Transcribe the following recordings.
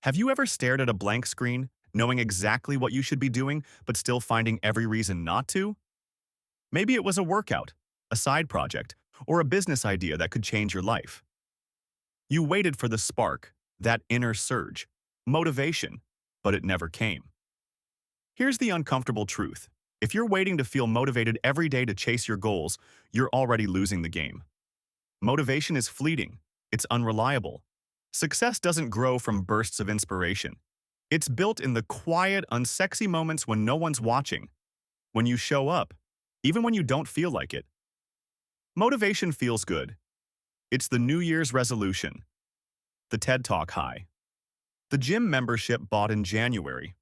Have you ever stared at a blank screen, knowing exactly what you should be doing, but still finding every reason not to? Maybe it was a workout, a side project, or a business idea that could change your life. You waited for the spark, that inner surge, motivation, but it never came. Here's the uncomfortable truth. If you're waiting to feel motivated every day to chase your goals, you're already losing the game. Motivation is fleeting. It's unreliable. Success doesn't grow from bursts of inspiration. It's built in the quiet, unsexy moments when no one's watching, when you show up, even when you don't feel like it. Motivation feels good. It's the New Year's resolution, the TED Talk high, the gym membership bought in January.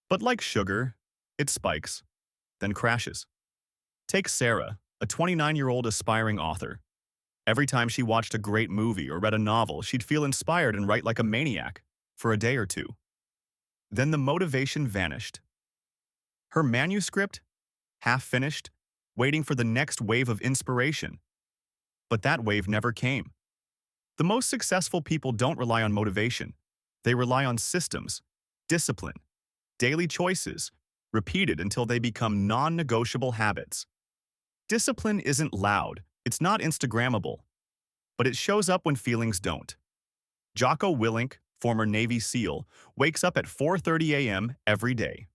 But like sugar, it spikes, then crashes. Take Sarah, a 29-year-old aspiring author. Every time she watched a great movie or read a novel, she'd feel inspired and write like a maniac for a day or two. Then the motivation vanished. Her manuscript, half finished, waiting for the next wave of inspiration. But that wave never came. The most successful people don't rely on motivation. They rely on systems, discipline, daily choices, repeated until they become non-negotiable habits. Discipline isn't loud, it's not Instagrammable, but it shows up when feelings don't. Jocko Willink, former Navy SEAL, wakes up at 4:30 a.m. every day.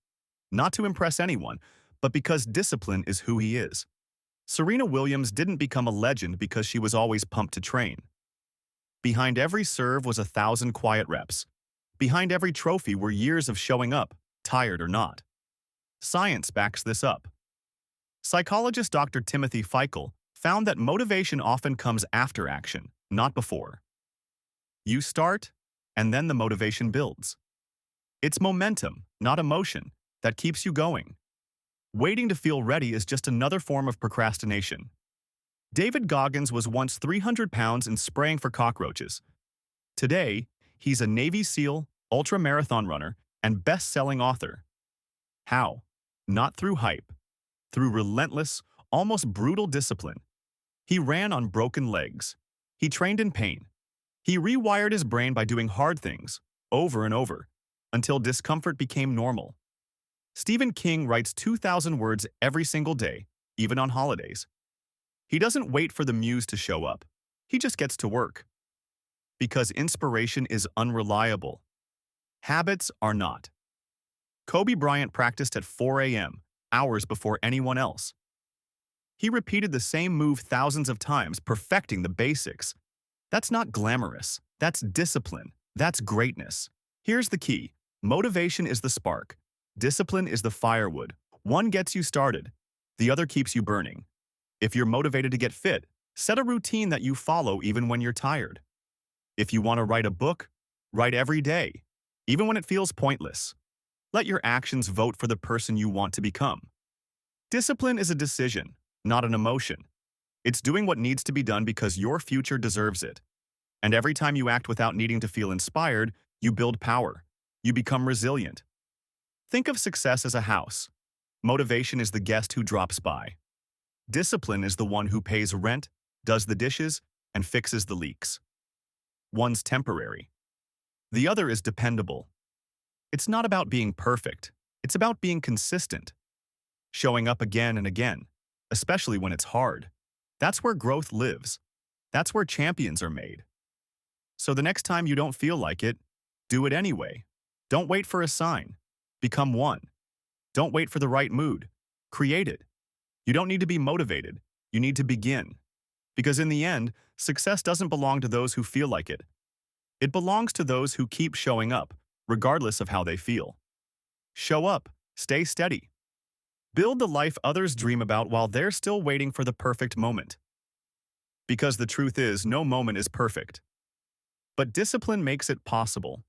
Not to impress anyone, but because discipline is who he is. Serena Williams didn't become a legend because she was always pumped to train. Behind every serve was 1,000 quiet reps. Behind every trophy were years of showing up, tired or not. Science backs this up. Psychologist Dr. Timothy Feichel found that motivation often comes after action, not before. You start, and then the motivation builds. It's momentum, not emotion, that keeps you going. Waiting to feel ready is just another form of procrastination. David Goggins was once 300 pounds and spraying for cockroaches. Today, he's a Navy SEAL, ultra-marathon runner, and best-selling author. How? Not through hype. Through relentless, almost brutal discipline. He ran on broken legs. He trained in pain. He rewired his brain by doing hard things, over and over, until discomfort became normal. Stephen King writes 2,000 words every single day, even on holidays. He doesn't wait for the muse to show up. He just gets to work. Because inspiration is unreliable. Habits are not. Kobe Bryant practiced at 4 a.m., hours before anyone else. He repeated the same move thousands of times, perfecting the basics. That's not glamorous. That's discipline. That's greatness. Here's the key. Motivation is the spark. Discipline is the firewood. One gets you started. The other keeps you burning. If you're motivated to get fit, set a routine that you follow even when you're tired. If you want to write a book, write every day, even when it feels pointless. Let your actions vote for the person you want to become. Discipline is a decision, not an emotion. It's doing what needs to be done because your future deserves it. And every time you act without needing to feel inspired, you build power. You become resilient. Think of success as a house. Motivation is the guest who drops by. Discipline is the one who pays rent, does the dishes, and fixes the leaks. One's temporary. The other is dependable. It's not about being perfect. It's about being consistent. Showing up again and again, especially when it's hard. That's where growth lives. That's where champions are made. So the next time you don't feel like it, do it anyway. Don't wait for a sign. Become one. Don't wait for the right mood. Create it. You don't need to be motivated. You need to begin. Because in the end, success doesn't belong to those who feel like it. It belongs to those who keep showing up, regardless of how they feel. Show up. Stay steady. Build the life others dream about while they're still waiting for the perfect moment. Because the truth is, no moment is perfect. But discipline makes it possible.